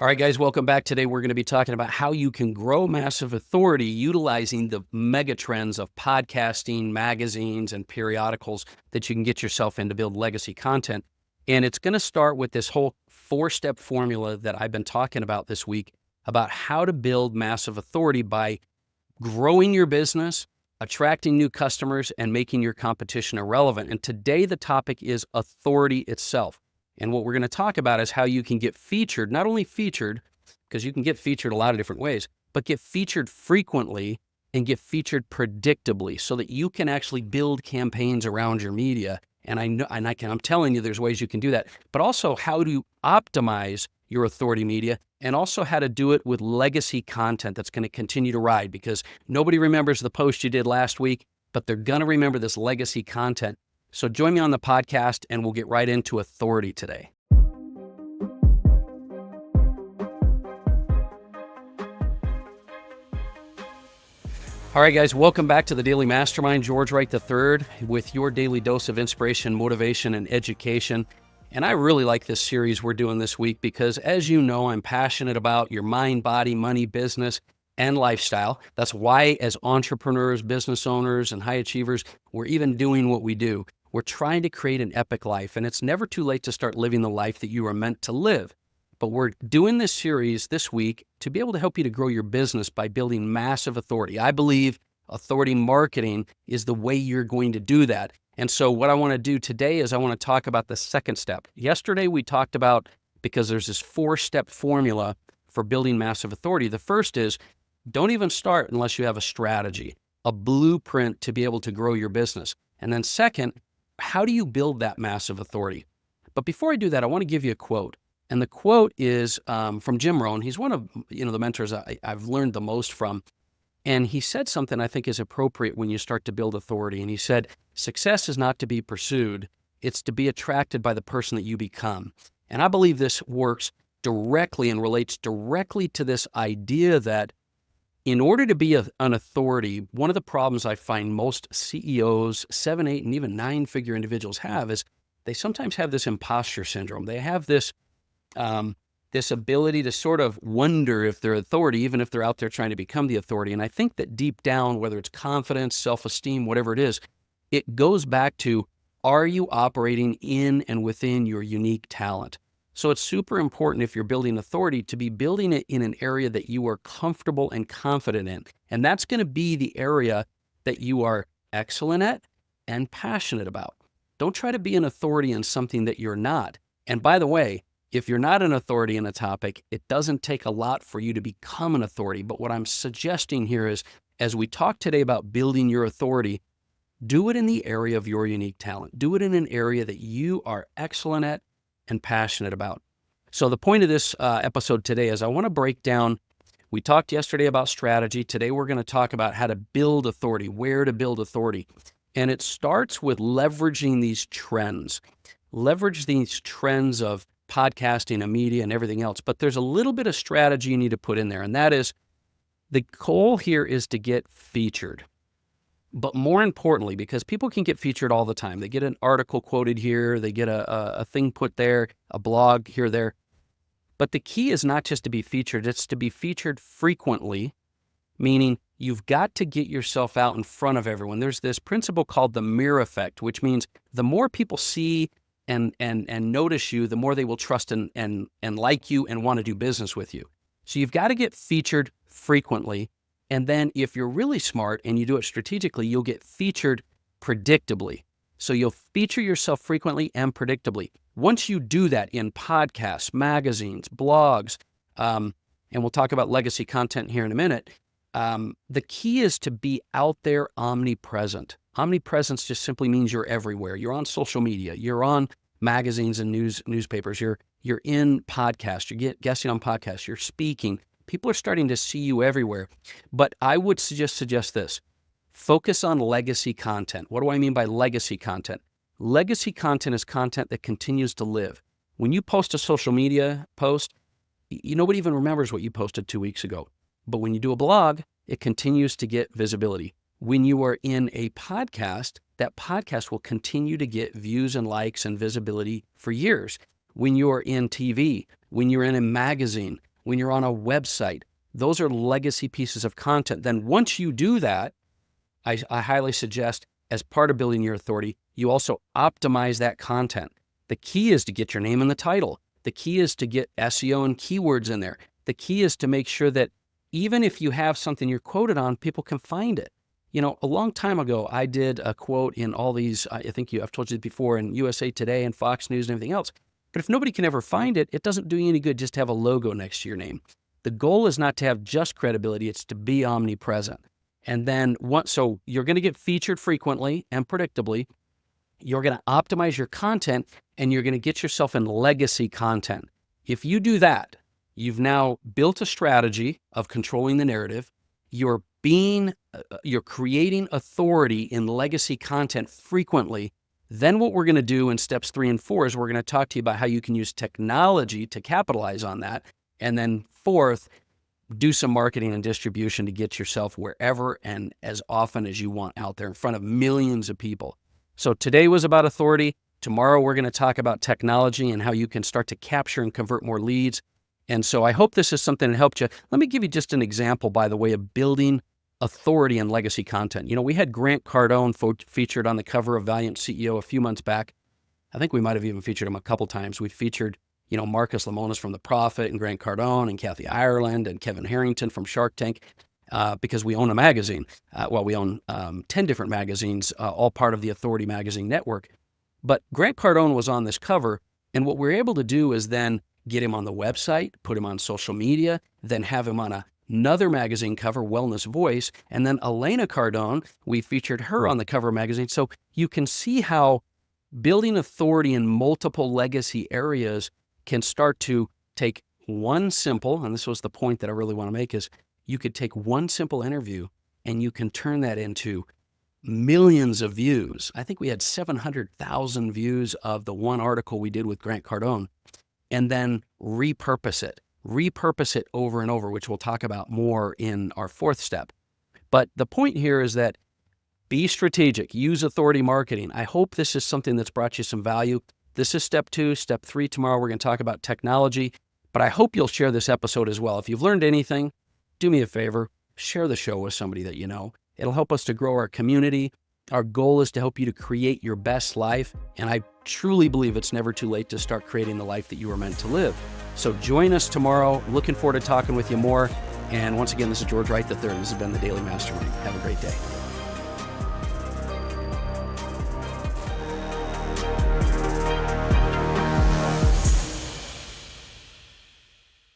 All right, guys, welcome back. Today, we're going to be talking about how you can grow massive authority utilizing the mega trends of podcasting, magazines, and periodicals that you can get yourself in to build legacy content. And it's going to start with this whole 4-step formula that I've been talking about this week about how to build massive authority by growing your business, attracting new customers, and making your competition irrelevant. And today, the topic is authority itself. And what we're going to talk about is how you can get featured, not only featured, because you can get featured a lot of different ways, but get featured frequently and get featured predictably so that you can actually build campaigns around your media. And I'm telling you, there's ways you can do that, but also how to optimize your authority media and also how to do it with legacy content that's going to continue to ride, because nobody remembers the post you did last week, but they're going to remember this legacy content. So join me on the podcast and we'll get right into authority today. All right, guys, welcome back to the Daily Mastermind. George Wright III with your daily dose of inspiration, motivation, and education. And I really like this series we're doing this week because, as you know, I'm passionate about your mind, body, money, business, and lifestyle. That's why, as entrepreneurs, business owners, and high achievers, we're even doing what we do. We're trying to create an epic life, and it's never too late to start living the life that you are meant to live. But we're doing this series this week to be able to help you to grow your business by building massive authority. I believe authority marketing is the way you're going to do that. And so what I want to do today is I want to talk about the second step. Yesterday we talked about, because there's this 4-step formula for building massive authority. The first is don't even start unless you have a strategy, a blueprint to be able to grow your business. And then second, how do you build that massive authority? But before I do that, I want to give you a quote. And the quote is from Jim Rohn. He's one of the mentors I've learned the most from. And he said something I think is appropriate when you start to build authority. And he said, success is not to be pursued. It's to be attracted by the person that you become. And I believe this works directly and relates directly to this idea that in order to be an authority, one of the problems I find most CEOs, 7, 8, and even 9-figure individuals have is they sometimes have this imposter syndrome. They have this this ability to sort of wonder if they're authority, even if they're out there trying to become the authority. And I think that deep down, whether it's confidence, self-esteem, whatever it is, it goes back to, are you operating in and within your unique talent? So it's super important, if you're building authority, to be building it in an area that you are comfortable and confident in. And that's going to be the area that you are excellent at and passionate about. Don't try to be an authority in something that you're not. And by the way, if you're not an authority in a topic, it doesn't take a lot for you to become an authority. But what I'm suggesting here is, as we talk today about building your authority, do it in the area of your unique talent. Do it in an area that you are excellent at and passionate about. So the point of this episode today is I want to break down, we talked yesterday about strategy. Today we're going to talk about how to build authority, where to build authority. And it starts with leveraging these trends. Leverage these trends of podcasting and media and everything else. But there's a little bit of strategy you need to put in there. And that is, the goal here is to get featured. But more importantly, because people can get featured all the time. They get an article quoted here, they get a thing put there, a blog here, there. But the key is not just to be featured, it's to be featured frequently, meaning you've got to get yourself out in front of everyone. There's this principle called the mirror effect, which means the more people see and notice you, the more they will trust and like you and want to do business with you. So you've got to get featured frequently. And then if you're really smart and you do it strategically, you'll get featured predictably. So you'll feature yourself frequently and predictably. Once you do that in podcasts, magazines, blogs, and we'll talk about legacy content here in a minute, the key is to be out there omnipresent. Omnipresence just simply means you're everywhere. You're on social media. You're on magazines and newspapers. You're in podcasts. You're guesting on podcasts. You're speaking. People are starting to see you everywhere. But I would suggest this. Focus on legacy content. What do I mean by legacy content? Legacy content is content that continues to live. When you post a social media post, nobody even remembers what you posted 2 weeks ago. But when you do a blog, it continues to get visibility. When you are in a podcast, that podcast will continue to get views and likes and visibility for years. When you're in TV, when you're in a magazine, when you're on a website. Those are legacy pieces of content. Then once you do that, I highly suggest, as part of building your authority, you also optimize that content. The key is to get your name in the title. The key is to get SEO and keywords in there. The key is to make sure that even if you have something you're quoted on, people can find it. You know, a long time ago, I did a quote in all these, I've told you this before, in USA Today and Fox News and everything else. But if nobody can ever find it, it doesn't do you any good just to have a logo next to your name. The goal is not to have just credibility, it's to be omnipresent. And then so you're going to get featured frequently and predictably. You're going to optimize your content, and you're going to get yourself in legacy content. If you do that, you've now built a strategy of controlling the narrative. You're creating authority in legacy content frequently. Then what we're going to do in steps 3 and 4 is we're going to talk to you about how you can use technology to capitalize on that. And then fourth, do some marketing and distribution to get yourself wherever and as often as you want out there in front of millions of people. So today was about authority. Tomorrow we're going to talk about technology and how you can start to capture and convert more leads. And so I hope this is something that helped you. Let me give you just an example, by the way, of building authority and legacy content. You know, we had Grant Cardone featured on the cover of Valiant CEO a few months back. I think we might have even featured him a couple times. We featured, you know, Marcus Lemonis from The Prophet and Grant Cardone and Kathy Ireland and Kevin Harrington from Shark Tank because we own a magazine. We own 10 different magazines, all part of the Authority Magazine network. But Grant Cardone was on this cover, and what we're able to do is then get him on the website, put him on social media, then have him on another magazine cover, Wellness Voice, and then Elena Cardone, we featured her on the cover of magazine. So you can see how building authority in multiple legacy areas can start to take one simple, and this was the point that I really want to make, is you could take one simple interview and you can turn that into millions of views. I think we had 700,000 views of the one article we did with Grant Cardone, and then repurpose it over and over, which we'll talk about more in our fourth step. But the point here is that be strategic, use authority marketing. I hope this is something that's brought you some value. This is step 2. Step 3, tomorrow we're going to talk about technology, but I hope you'll share this episode as well. If you've learned anything, do me a favor, share the show with somebody that you know. It'll help us to grow our community. Our goal is to help you to create your best life, and I truly believe it's never too late to start creating the life that you were meant to live. So join us tomorrow. Looking forward to talking with you more. And once again, this is George Wright III. This has been the Daily Mastermind. Have a great day.